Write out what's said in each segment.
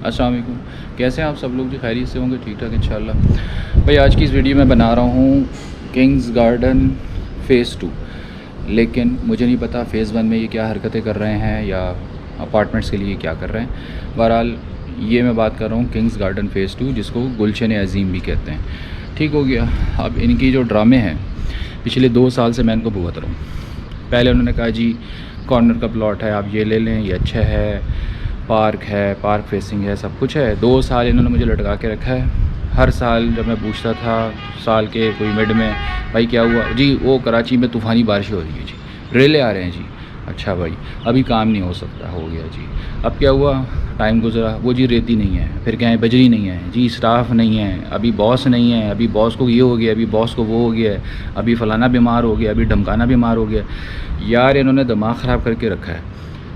अस्सलाम वालेकुम। कैसे हैं आप सब लोग? जो खैरियत से होंगे, ठीक ठाक इंशाल्लाह। भाई आज की इस वीडियो में बना रहा हूँ किंग्स गार्डन फ़ेज़ 2, लेकिन मुझे नहीं पता फ़ेज़ 1 में ये क्या हरकतें कर रहे हैं या अपार्टमेंट्स के लिए क्या कर रहे हैं। बहरहाल ये मैं बात कर रहा हूँ किंग्स गार्डन फ़ेज़ 2, जिसको गुलशन अज़ीम भी कहते हैं। ठीक हो गया। अब इनकी जो ड्रामे हैं पिछले 2 साल से मैं इनको भुगत रहा हूँ। पहले उन्होंने कहा जी कॉर्नर का प्लॉट है, आप ये ले लें, ये अच्छा है, पार्क है, पार्क फेसिंग है, सब कुछ है। 2 साल इन्होंने मुझे लटका के रखा है। हर साल जब मैं पूछता था साल के कोई मिड में, भाई क्या हुआ जी, वो कराची में तूफ़ानी बारिश हो रही है जी, रेले आ रहे हैं जी। अच्छा भाई अभी काम नहीं हो सकता, हो गया जी। अब क्या हुआ, टाइम गुजरा, वो जी रेती नहीं है, फिर क्या है बजरी नहीं है जी, स्टाफ नहीं है, अभी बॉस नहीं है, अभी बॉस को ये हो गया, अभी बॉस को वो हो गया है, अभी फ़लाना बीमार हो गया, अभी ढमकाना बीमार हो गया। यार इन्होंने दिमाग ख़राब करके रखा है।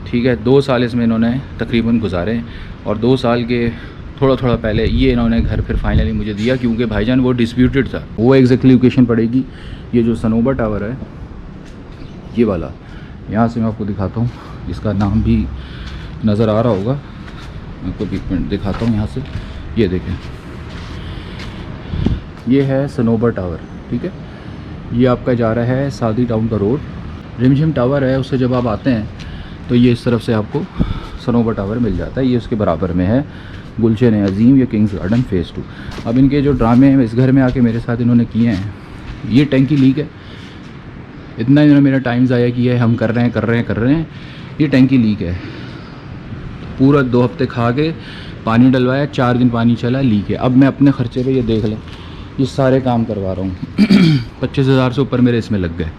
ठीक है, 2 साल इसमें इन्होंने तकरीबन गुजारे और 2 साल के थोड़ा थोड़ा पहले ये इन्होंने घर फिर फाइनली मुझे दिया, क्योंकि भाईजान वो डिस्प्यूटेड था। वो एग्जैक्टली लोकेशन पड़ेगी ये जो सनोबर टावर है, ये वाला। यहाँ से मैं आपको दिखाता हूँ, इसका नाम भी नज़र आ रहा होगा, मैं आपको एक मिनट दिखाता हूँ यहाँ से। ये देखें, ये है सनोबर टावर। ठीक है, ये आपका जा रहा है सादी टाउन का रोड, रिमझिम टावर है। उससे जब आप आते हैं तो ये इस तरफ से आपको सनोबर टावर मिल जाता है। ये उसके बराबर में है गुलशन अज़ीम या किंग्स गार्डन फ़ेज़ 2। अब इनके जो ड्रामे हैं इस घर में आके मेरे साथ इन्होंने किए हैं, ये टैंकी लीक है, इतना इन्होंने मेरा टाइम ज़ाया किया है। हम कर रहे हैं, ये टैंकी लीक है। पूरा 2 हफ्ते खा के पानी डलवाया, 4 दिन पानी चला, लीक है। अब मैं अपने ख़र्चे पे ये देख लें, ये सारे काम करवा रहा हूँ 25,000 से ऊपर मेरे इसमें लग गए।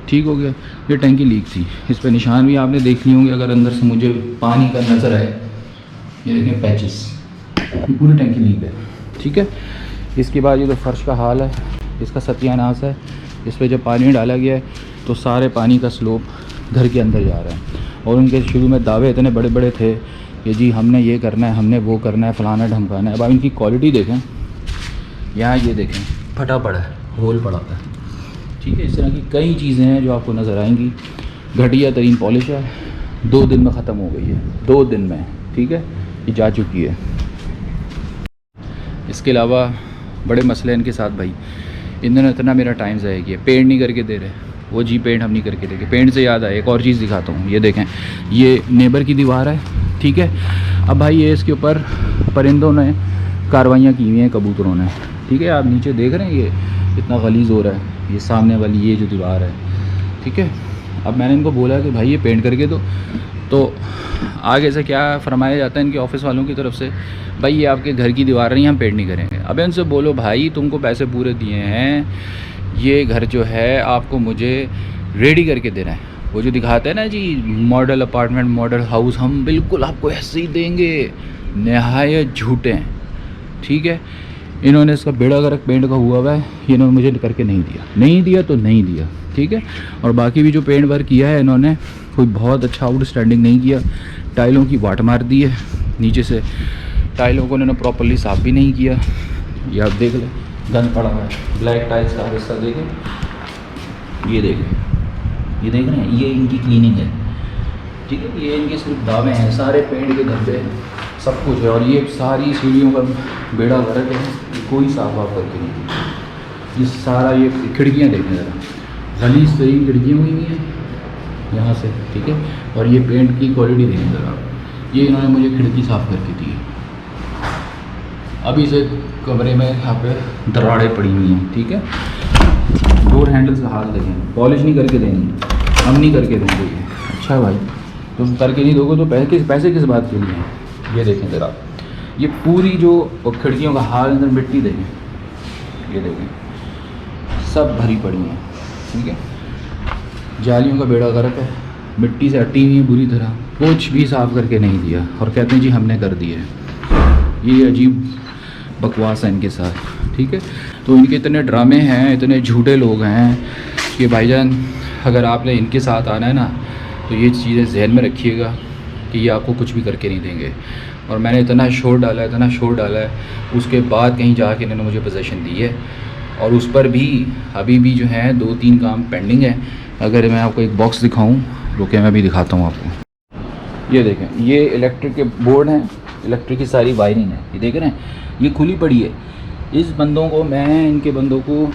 ठीक हो गया। ये टैंकी लीक थी, इस पर निशान भी आपने देख लिए होंगे अगर अंदर से मुझे पानी का नज़र आए। ये देखें पैचेस, पूरी टैंकी लीक है। ठीक है, इसके बाद ये तो फर्श का हाल है, इसका सत्यानाश है। इस पर जब पानी डाला गया है तो सारे पानी का स्लोप घर के अंदर जा रहा है। और उनके शुरू में दावे इतने बड़े बड़े थे कि जी हमने ये करना है, हमने वो करना है, फ़लाना ढमकाना है। अब आप इनकी क्वालिटी देखें, यहाँ ये देखें फटा पड़ा है, होल पड़ा है। ठीक है, इस तरह की कई चीज़ें हैं जो आपको नज़र आएंगी। घटिया तरीन पॉलिश है, 2 दिन में ख़त्म हो गई है, 2 दिन में। ठीक है, ये जा चुकी है। इसके अलावा बड़े मसले इनके साथ भाई, इन्होंने इतना मेरा टाइम ज़ाया किया। पेंट नहीं करके दे रहे, वो जी पेंट हम नहीं करके देंगे। पेंट से याद आया, एक और चीज़ दिखाता हूँ। ये देखें, ये नेबर की दीवार है। ठीक है, अब भाई ये इसके ऊपर परिंदों ने कार्रवाइयाँ की हुई हैं, कबूतरों ने। ठीक है, आप नीचे देख रहे हैं ये इतना गलीज़ हो रहा है, ये सामने वाली ये जो दीवार है। ठीक है, अब मैंने इनको बोला कि भाई ये पेंट करके दो, तो आगे से क्या फरमाया जाता है इनके ऑफिस वालों की तरफ से, भाई ये आपके घर की दीवार नहीं, हम पेंट नहीं करेंगे। अब इनसे बोलो भाई तुमको पैसे पूरे दिए हैं, ये घर जो है आपको मुझे रेडी करके देना है। वो जो दिखाते हैं ना जी मॉडल अपार्टमेंट, मॉडल हाउस, हम बिल्कुल आपको ऐसे ही देंगे, नहायत झूठे हैं। ठीक है, इन्होंने इसका बेड़ा गर्क पेंट का हुआ है, ये इन्होंने मुझे करके नहीं दिया तो नहीं दिया। ठीक है, और बाकी भी जो पेंट वर्क किया है इन्होंने कोई बहुत अच्छा आउटस्टैंडिंग नहीं किया। टाइलों की वाट मार दी है, नीचे से टाइलों को इन्होंने प्रॉपर्ली साफ़ भी नहीं किया। ये आप देख लें, गंद पड़ा हुआ है। ब्लैक टाइल्स का हिस्सा देखें, ये देखें, ये देख रहे हैं, ये इनकी क्लीनिंग है। ठीक है, ये इनके सिर्फ दावे हैं, सारे पेंट के धब्बे सब कुछ है। और ये सारी सीढ़ियों का बेड़ा गर्क है, कोई साफ वाफ करके नहीं। ये सारा ये खिड़कियाँ देखें ज़रा, गलीज़ तरीन खिड़कियाँ हुई हुई हैं यहाँ से। ठीक है, और ये पेंट की क्वालिटी देखें ज़रा, ये इन्होंने मुझे खिड़की साफ़ करके दी है। अभी से कमरे में यहाँ पे दरारें पड़ी हुई हैं। ठीक है, डोर हैंडल्स का हाल देखें, पॉलिश नहीं करके देनी, हम नहीं करके देंगे ये। अच्छा भाई तुम करके नहीं दोगे तो पैसे किस बात के लिए हैं? ये देखें ज़रा, ये पूरी जो खिड़कियों का हाल, अंदर मिट्टी देखें, ये देखें सब भरी पड़ी हैं। ठीक है, जालियों का बेड़ा गर्क है, मिट्टी से अटी हुई है बुरी तरह, कुछ भी साफ़ करके नहीं दिया और कहते हैं जी हमने कर दिया है। ये अजीब बकवास है इनके साथ। ठीक है, तो इनके इतने ड्रामे हैं, इतने झूठे लोग हैं कि भाईजान अगर आपने इनके साथ आना है ना तो ये चीज़ें जहन में रखिएगा कि ये आपको कुछ भी करके नहीं देंगे। और मैंने इतना शोर डाला है, उसके बाद कहीं जाके इन्होंने मुझे पोजीशन दी है, और उस पर भी अभी भी जो है 2-3 काम पेंडिंग है। अगर मैं आपको एक बॉक्स दिखाऊं, रुके मैं भी दिखाता हूं आपको। ये देखें, ये इलेक्ट्रिक के बोर्ड हैं, इलेक्ट्रिक की सारी वायरिंग है, ये देख रहे हैं, ये खुली पड़ी है। इस बंदों को मैं, इनके बंदों को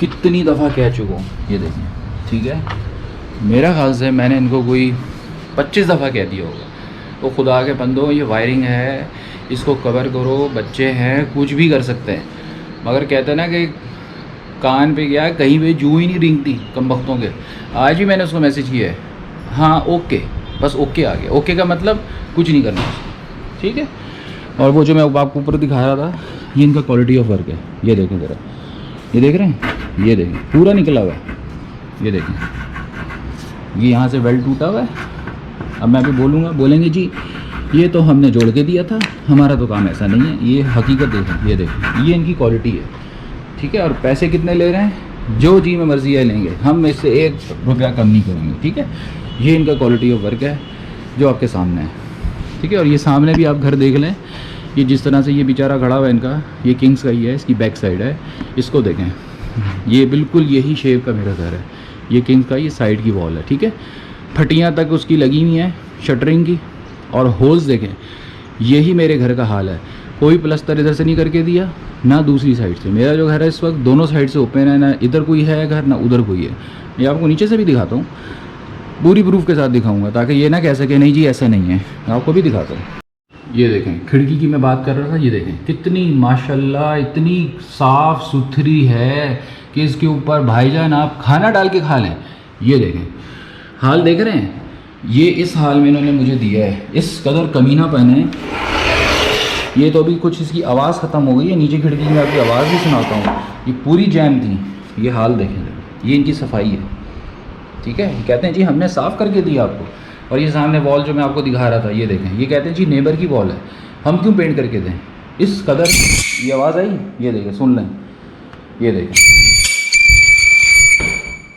कितनी दफ़ा कह चुका हूँ, ये देखें, ठीक है। मेरा ख्याल से मैंने इनको कोई 25 दफ़ा कह दिया होगा। तो खुदा के बंदों, ये वायरिंग है, इसको कवर करो, बच्चे हैं, कुछ भी कर सकते हैं, मगर कहते हैं ना कि कान पे गया कहीं पे जू ही नहीं रिंगती कम वक्तों के। आज भी मैंने उसको मैसेज किया है, हाँ ओके, बस ओके आ गया। ओके का मतलब कुछ नहीं करना, ठीक है। और वो जो मैं आपको ऊपर दिखा रहा था, ये इनका क्वालिटी ऑफ वर्क है। ये देखें ज़रा, ये देख रहे हैं, ये देखें पूरा निकला हुआ है, ये देखें, ये यहाँ से वेल्ड टूटा हुआ है। अब मैं अभी बोलेंगे जी ये तो हमने जोड़ के दिया था, हमारा तो काम ऐसा नहीं है। ये हकीकत देखें, ये देखें, ये इनकी क्वालिटी है, ठीक है। और पैसे कितने ले रहे हैं, जो जी में मर्जी है लेंगे, हम इससे 1 रुपया कम नहीं करेंगे, ठीक है। ये इनका क्वालिटी ऑफ वर्क है जो आपके सामने है, ठीक है। और ये सामने भी आप घर देख लें, ये जिस तरह से ये बेचारा खड़ा हुआ है इनका, ये किंग्स का ही है, इसकी बैक साइड है, इसको देखें, ये बिल्कुल यही शेप का मेरा घर है, ये किंग्स का, ये साइड की वॉल है, ठीक है। फटियाँ तक उसकी लगी हुई हैं शटरिंग की, और होल्स देखें, यही मेरे घर का हाल है। कोई प्लस्तर इधर से नहीं करके दिया, ना दूसरी साइड से। मेरा जो घर है इस वक्त दोनों साइड से ओपन है, ना इधर कोई है घर, ना उधर कोई है। ये आपको नीचे से भी दिखाता हूँ, पूरी प्रूफ के साथ दिखाऊंगा, ताकि ये ना कह सके नहीं जी ऐसा नहीं है। आपको भी दिखाता हूँ, ये देखें, खिड़की की मैं बात कर रहा था, ये देखें कितनी माशाल्लाह, इतनी साफ़ सुथरी है कि इसके ऊपर भाईजान आप खाना डाल के खा लें। ये देखें, हाल देख रहे हैं, ये इस हाल में इन्होंने मुझे दिया है, इस कदर कमीनापन है। ये तो अभी कुछ इसकी आवाज़ ख़त्म हो गई है, नीचे खिड़की में आपकी आवाज़ भी सुनाता हूँ, ये पूरी जैम थी। ये हाल देखें, ये इनकी सफाई है, ठीक है। कहते हैं जी हमने साफ़ करके दिया आपको। और ये सामने वॉल जो मैं आपको दिखा रहा था, ये देखें, ये कहते हैं जी नेबर की वॉल है, हम क्यों पेंट करके दें, इस कदर। ये आवाज़ आई, ये देखें, सुन लें, ये देखें,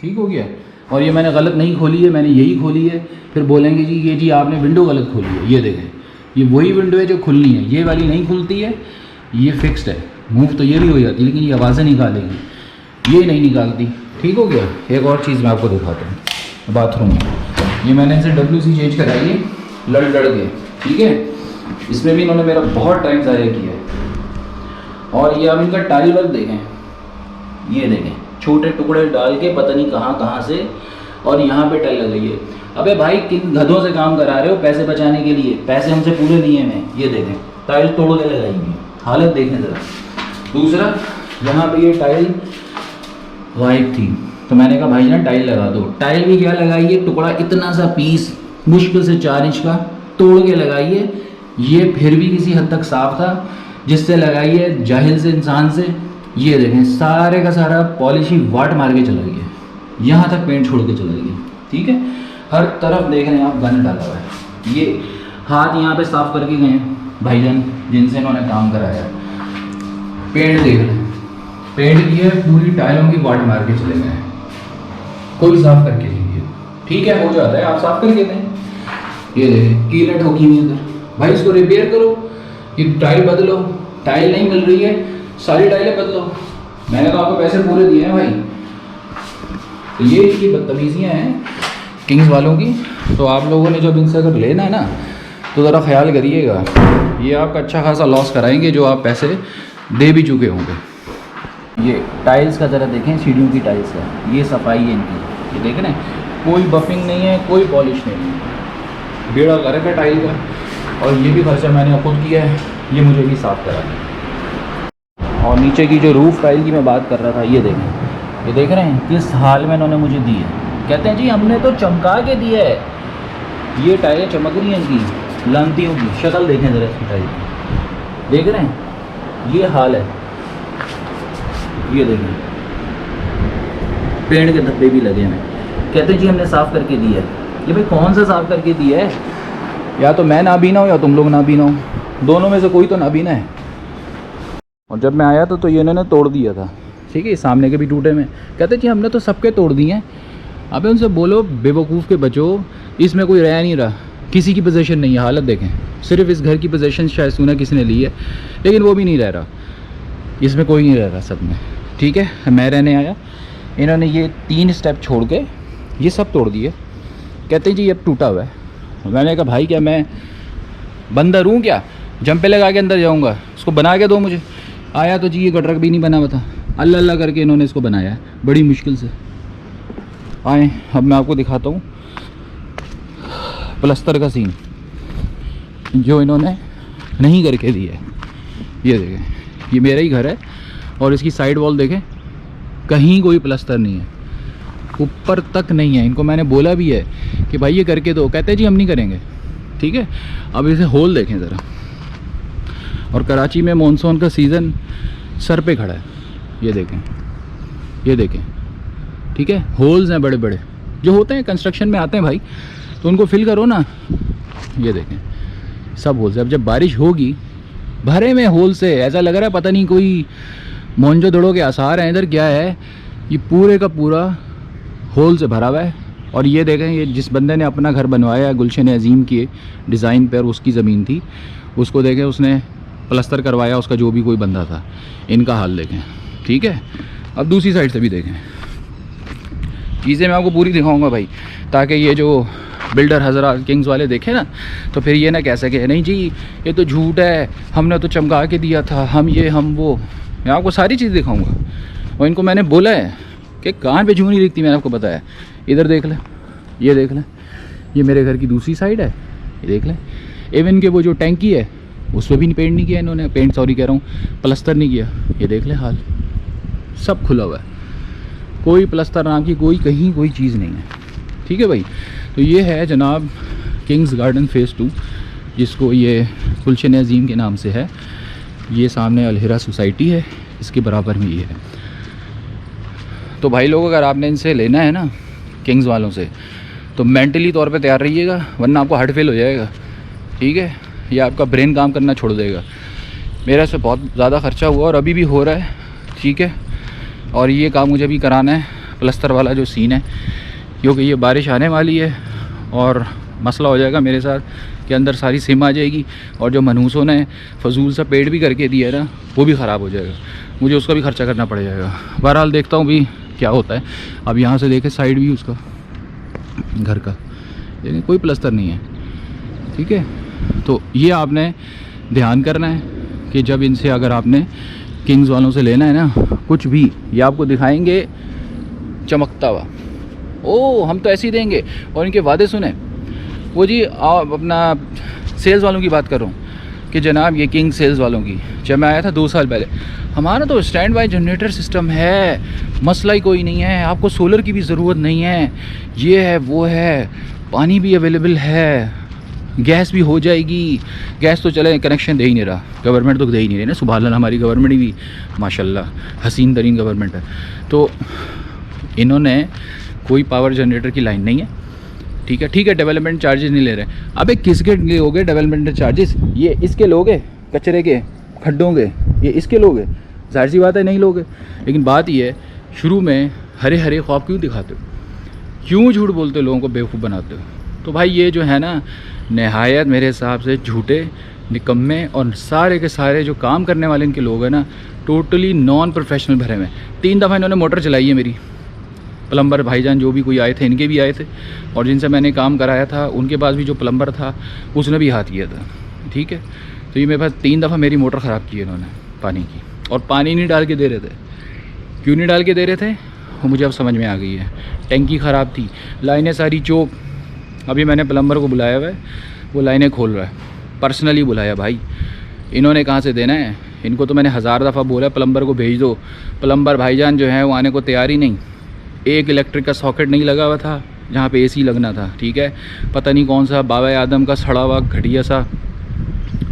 ठीक हो गया। और ये मैंने गलत नहीं खोली है, मैंने यही खोली है। फिर बोलेंगे जी ये जी आपने विंडो गलत खोली है। ये देखें, ये वही विंडो है जो खुलनी है, ये वाली नहीं खुलती है, ये फिक्स्ड है। मूव तो ये भी हो जाती है, लेकिन ये आवाज़ें निकालेगी, ये नहीं निकालती, ठीक हो गया। एक और चीज़ मैं आपको दिखाता हूँ, बाथरूम में, ये मैंने इनसे WC चेंज कराई है लड़ के, ठीक है। इसमें भी इन्होंने मेरा बहुत टाइम ज़ाया किया है। और ये अब इनका टाइल वर्क देखें, ये देखें, छोटे टुकड़े डाल के पता नहीं कहाँ से, और यहाँ पे टाइल लगाई है। अबे भाई किन गधों से काम करा रहे हो पैसे बचाने के लिए, पैसे हमसे पूरे नहीं है। मैं ये देखें, टाइल तोड़ के लगाई हुई, हालत देखें ज़रा। दूसरा, यहाँ पे ये टाइल वाइट थी, तो मैंने कहा भाई ना टाइल लगा दो। टाइल भी क्या लगाइए, टुकड़ा इतना सा पीस मुश्किल से 4 इंच का तोड़ के लगाइए। ये फिर भी किसी हद तक साफ था, जिससे लगाइए जाहिल से इंसान से। ये देखें, सारे का सारा पॉलिश ही वाट मार के चला गया, यहाँ तक पेंट छोड़ के चला गया, ठीक है। हर तरफ देख रहे हैं आप, गन डाला हुआ है। ये हाथ यहाँ पे साफ करके गए हैं भाईजान जिनसे इन्होंने काम कराया। पेंट देख रहे हैं, पेंट किया है, पूरी टाइलों की वाट मार के चले गए हैं, कोई साफ करके नहीं दिया। ठीक है, हो जाता है, आप साफ करके दें। ये देखें, कीलें ठोकी हुई इधर, भाई इसको रिपेयर करो, ये टाइल बदलो। टाइल नहीं मिल रही है, सारी टाइलें बदलो। मैंने तो आपको पैसे पूरे दिए हैं भाई। तो ये इनकी बदतमीजियाँ हैं किंग्स वालों की। तो आप लोगों ने जब इनसे अगर लेना है ना, तो ज़रा ख्याल करिएगा, ये आपका अच्छा खासा लॉस कराएंगे जो आप पैसे दे भी चुके होंगे। ये टाइल्स का ज़रा देखें, सीढ़ियों की टाइल्स का, ये सफाई है इनकी, ये देखें ना, कोई बफिंग नहीं है, कोई पॉलिश नहीं है, बेड़ा गर्क है टाइल का। और ये भी खर्चा मैंने खुद किया है, ये मुझे भी साफ़ करा है। और नीचे की जो रूफ़ टाइल की मैं बात कर रहा था, ये देखें, ये देख रहे हैं किस हाल में इन्होंने मुझे दी है। कहते हैं जी हमने तो चमका के दिया है, ये टाइलें चमक रही हैं इनकी, लानतियों की शक्ल देखें ज़रा इसकी टाइल की, देख रहे हैं, ये हाल है। ये देखें, पेड़ के धब्बे भी लगे हैं। कहते हैं जी हमने साफ़ करके दिया है। ये भाई कौन सा साफ़ करके दिया है? या तो मैं नाबीना हूँ या तुम लोग नाबीना हो, दोनों में से कोई तो नाबीना है। और जब मैं आया तो ये इन्होंने तोड़ दिया था, ठीक है, सामने के भी टूटे में। कहते जी हमने तो सबके तोड़ दिए हैं। अबे उनसे बोलो बेवकूफ़ के बचो, इसमें कोई रह नहीं रहा, किसी की पोजीशन नहीं है। हालत देखें, सिर्फ इस घर की पोजीशन शायद सुना किसी ने ली है, लेकिन वो भी नहीं रह रहा, इसमें कोई नहीं रह रहा सब में, ठीक है। मैं रहने आया, इन्होंने ये 3 स्टेप छोड़ के ये सब तोड़ दिए। कहते हैं जी अब टूटा हुआ है। मैंने कहा भाई क्या मैं बंदर हूँ क्या, जंपे लगा के अंदर जाऊँगा, उसको बना के दो मुझे। आया तो जी ये गटर भी नहीं बना हुआ था, अल्लाह अल्लाह करके इन्होंने इसको बनाया है बड़ी मुश्किल से। आए अब मैं आपको दिखाता हूँ प्लस्तर का सीन जो इन्होंने नहीं करके दिया है। ये देखें, ये मेरा ही घर है और इसकी साइड वॉल देखें, कहीं कोई प्लस्तर नहीं है, ऊपर तक नहीं है। इनको मैंने बोला भी है कि भाई ये करके दो, कहते हैं जी हम नहीं करेंगे। ठीक है, अब इसे होल देखें ज़रा। और कराची में मॉनसून का सीज़न सर पे खड़ा है, ये देखें, ये देखें। ठीक है, होल्स हैं बड़े बड़े जो होते हैं कंस्ट्रक्शन में आते हैं भाई, तो उनको फिल करो ना। ये देखें सब होल्स। अब जब बारिश होगी भरे में होल से ऐसा लग रहा है पता नहीं कोई मोहनजोदड़ो के आसार हैं इधर, क्या है ये पूरे का पूरा होल से भरा हुआ है। और ये देखें, ये जिस बंदे ने अपना घर बनवाया गुलशन अजीम की डिज़ाइन पर, उसकी ज़मीन थी, उसको देखें उसने प्लस्तर करवाया, उसका जो भी कोई बंदा था। इनका हाल देखें। ठीक है, अब दूसरी साइड से भी देखें, चीज़ें मैं आपको पूरी दिखाऊंगा भाई, ताकि ये जो बिल्डर हज़रात किंग्स वाले देखें ना तो फिर ये ना कह सके नहीं जी ये तो झूठ है, हमने तो चमका के दिया था, हम ये हम वो। मैं आपको सारी चीज़ दिखाऊंगा। और इनको मैंने बोला है कि कान पे जूं नहीं दिखती, मैंने आपको बताया। इधर देख लें, ये देख लें, ये मेरे घर की दूसरी साइड है, ये देख लें। इवन के वो जो टैंकी है उस पर भी पेंट नहीं किया इन्होंने, पेंट सॉरी कह रहा हूँ, प्लस्तर नहीं किया। ये देख लें हाल, सब खुला हुआ है, कोई प्लस्तर नाम की कोई कहीं कोई चीज़ नहीं है। ठीक है भाई, तो ये है जनाब किंग्स गार्डन फ़ेज़ 2, जिसको ये गुलशन अजीम के नाम से है। ये सामने अलहिरा सोसाइटी है, इसके बराबर में ये है। तो भाई लोग अगर आपने इनसे लेना है ना किंग्स वालों से, तो मेंटली तौर पे तैयार रहिएगा, वरना आपको हार्ट फेल हो जाएगा। ठीक है, या आपका ब्रेन काम करना छोड़ देगा। मेरा से बहुत ज़्यादा ख़र्चा हुआ और अभी भी हो रहा है। ठीक है, और ये काम मुझे भी कराना है, प्लस्तर वाला जो सीन है, क्योंकि ये बारिश आने वाली है और मसला हो जाएगा मेरे साथ कि अंदर सारी सिम आ जाएगी, और जो मनहूसों ने फजूल सा पेड़ भी करके दिया है ना वो भी ख़राब हो जाएगा, मुझे उसका भी ख़र्चा करना पड़ जाएगा। बहरहाल देखता हूँ भी क्या होता है। अब यहाँ से देखे साइड भी उसका घर का, लेकिन कोई प्लस्तर नहीं है। ठीक है, तो ये आपने ध्यान करना है कि जब इनसे अगर आपने किंग्स वालों से लेना है ना कुछ भी, ये आपको दिखाएंगे चमकता हुआ, ओ हम तो ऐसे ही देंगे। और इनके वादे सुने, वो जी अपना सेल्स वालों की बात कर रहा हूँ कि जनाब ये किंग सेल्स वालों की, जब मैं आया था 2 साल पहले, हमारा तो स्टैंड बाय जनरेटर सिस्टम है, मसला ही कोई नहीं है, आपको सोलर की भी ज़रूरत नहीं है, ये है वो है, पानी भी अवेलेबल है, गैस भी हो जाएगी। गैस तो चले कनेक्शन दे ही नहीं रहा, गवर्नमेंट तो दे ही नहीं रही ना, सुभान अल्लाह, हमारी गवर्नमेंट भी माशाल्लाह हसीन तरीन गवर्नमेंट है। तो इन्होंने कोई पावर जनरेटर की लाइन नहीं है। ठीक है, डेवलपमेंट चार्जेस नहीं ले रहे। अबे किसके लोगे डेवलपमेंट चार्जेस? ये इसके लोगे, कचरे के खड्डों के, ये इसके लोगे, जाहिर सी बात है नहीं लोगे। लेकिन बात ये है, शुरू में हरे हरे ख्वाब क्यों दिखाते हो, क्यों झूठ बोलते हो, लोगों को बेवकूफ़ बनाते हो? तो भाई ये जो है ना नहायत मेरे हिसाब से झूठे, निकम्मे, और सारे के सारे जो काम करने वाले इनके लोग हैं ना टोटली नॉन प्रोफेशनल भरे हुए। 3 दफ़ा इन्होंने मोटर चलाई है मेरी, प्लम्बर भाईजान जो भी कोई आए थे इनके भी आए थे, और जिनसे मैंने काम कराया था उनके पास भी जो प्लम्बर था उसने भी हाथ किया था। ठीक है, तो ये मेरे पास 3 दफ़ा मेरी मोटर ख़राब की है इन्होंने पानी की, और पानी नहीं डाल के दे रहे थे। क्यों नहीं डाल के दे रहे थे वो मुझे अब समझ में आ गई है। टैंकी ख़राब थी, लाइनें सारी चोक। अभी मैंने प्लम्बर को बुलाया हुआ है, वो लाइनें खोल रहा है, पर्सनली बुलाया भाई। इन्होंने कहाँ से देना है, इनको तो मैंने 1000 दफ़ा बोला प्लम्बर को भेज दो, प्लम्बर भाईजान जो है वो आने को तैयार ही नहीं। एक इलेक्ट्रिक का सॉकेट नहीं लगा हुआ था जहाँ पे एसी लगना था। ठीक है, पता नहीं कौन सा बाबा आदम का सड़ा हुआ घटिया सा,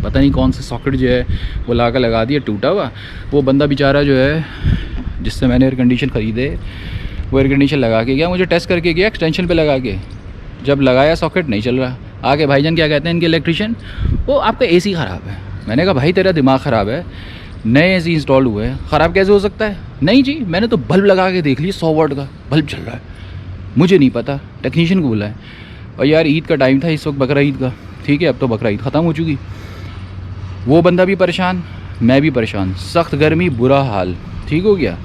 पता नहीं कौन सा सॉकेट जो है वो ला कर लगा दिया टूटा हुआ। वो बंदा बेचारा जो है जिससे मैंने एयर कंडीशन ख़रीदे, वो एयर कंडीशन लगा के गया, मुझे टेस्ट करके गया एक्सटेंशन पे लगा के, जब लगाया सॉकेट नहीं चल रहा। आगे भाईजान क्या कहते हैं इनके इलेक्ट्रिशियन, वो आपका एसी ख़राब है। मैंने कहा भाई तेरा दिमाग ख़राब है, नए एसी इंस्टॉल हुए हैं, ख़राब कैसे हो सकता है? नहीं जी मैंने तो बल्ब लगा के देख लिया, 100 वाट का बल्ब चल रहा है, मुझे नहीं पता, टेक्नीशियन को बुलाया। और यार ईद का टाइम था इस वक्त, बकरा ईद का। ठीक है, अब तो बकरा ईद ख़त्म हो चुकी। वो बंदा भी परेशान, मैं भी परेशान, सख्त गर्मी, बुरा हाल। ठीक हो गया,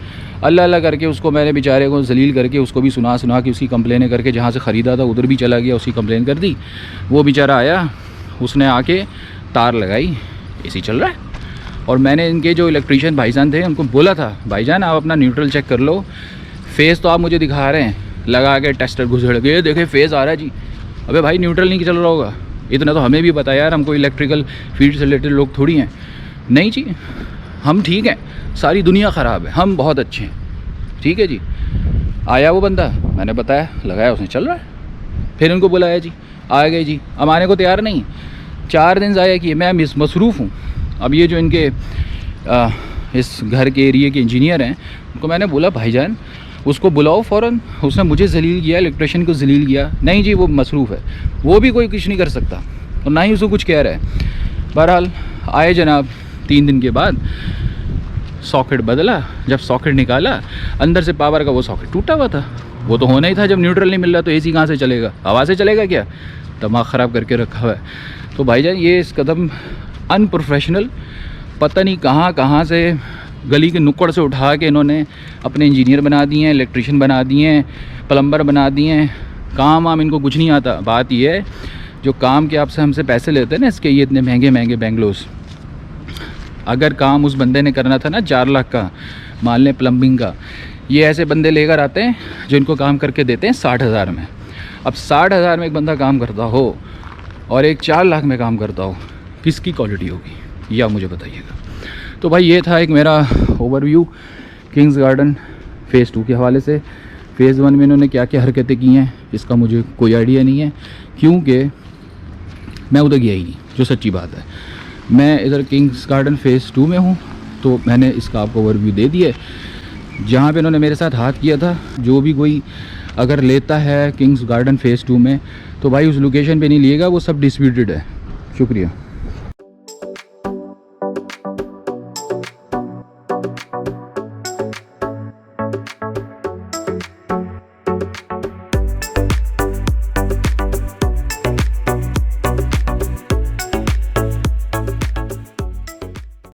अल्लाह अल्लाह करके उसको मैंने बेचारे को जलील करके उसको भी सुना के उसकी कंप्लेनें करके जहाँ से ख़रीदा था उधर भी चला गया, उसकी कंप्लेन कर दी। वो बेचारा आया, उसने आके तार लगाई, एसी चल रहा है। और मैंने इनके जो इलेक्ट्रीशियन भाईजान थे उनको बोला था, भाईजान आप अपना न्यूट्रल चेक कर लो, फेज़ तो आप मुझे दिखा रहे हैं, लगा के टेस्टर घुसेड़ के, ये देखे फेज़ आ रहा है जी। अबे भाई न्यूट्रल नहीं चल रहा होगा, इतना तो हमें भी पता यार, हमको इलेक्ट्रिकल फील्ड से रिलेटेड लोग थोड़ी हैं। नहीं जी, हम ठीक हैं, सारी दुनिया ख़राब है, हम बहुत अच्छे हैं। ठीक है जी। आया वो बंदा, मैंने बताया, लगाया, उसने चल रहा है। फिर उनको बुलाया जी, आ गए जी। अब आने को तैयार नहीं, 4 दिन ज़ाया किए, मैं मसरूफ़ हूँ। अब ये जो इनके इस घर के एरिए के इंजीनियर हैं, उनको मैंने बोला भाईजान उसको बुलाओ फ़ौरन। उसने मुझे जलील किया, इलेक्ट्रिशियन को जलील किया। नहीं जी वो मसरूफ़ है, वो भी कोई कुछ नहीं कर सकता और ना ही उसको कुछ कह रहा है। बहरहाल आए जनाब, 3 दिन के बाद सॉकेट बदला। जब सॉकेट निकाला, अंदर से पावर का वो सॉकेट टूटा हुआ था। वो तो होना ही था, जब न्यूट्रल नहीं मिल रहा तो एसी कहाँ से चलेगा, हवा से चलेगा क्या? दिमाग ख़राब करके रखा हुआ है। तो भाईजान ये इस कदम अनप्रोफेशनल, पता नहीं कहाँ कहाँ से गली के नुक्कड़ से उठा के इन्होंने अपने इंजीनियर बना दिए हैं, इलेक्ट्रिशियन बना दिए हैं, प्लम्बर बना दिए हैं। काम वाम इनको कुछ नहीं आता। बात ये है, जो काम के आपसे हमसे पैसे लेते हैं ना इसके, ये इतने महंगे महंगे बेंगलोस, अगर काम उस बंदे ने करना था ना 4 लाख का, मान लें प्लम्बिंग का, ये ऐसे बंदे लेकर आते हैं जो इनको काम करके देते हैं 60,000 में। अब 60,000 में एक बंदा काम करता हो और एक 4 लाख में काम करता हो, किसकी क्वालिटी होगी, या मुझे बताइएगा। तो भाई ये था एक मेरा ओवरव्यू किंग्स गार्डन फ़ेज़ 2 के हवाले से। फ़ेज़ 1 में इन्होंने क्या क्या हरकतें की हैं इसका मुझे कोई आइडिया नहीं है, क्योंकि मैं उधर गया ही नहीं, जो सच्ची बात है। मैं इधर किंग्स गार्डन फ़ेज़ 2 में हूँ, तो मैंने इसका आपको ओवरव्यू दे दिया। जहाँ पे इन्होंने मेरे साथ हाथ किया था, जो भी कोई अगर लेता है किंग्स गार्डन फ़ेज़ 2 में, तो भाई उस लोकेशन पे नहीं लिएगा, वो सब डिस्प्यूटेड है। शुक्रिया।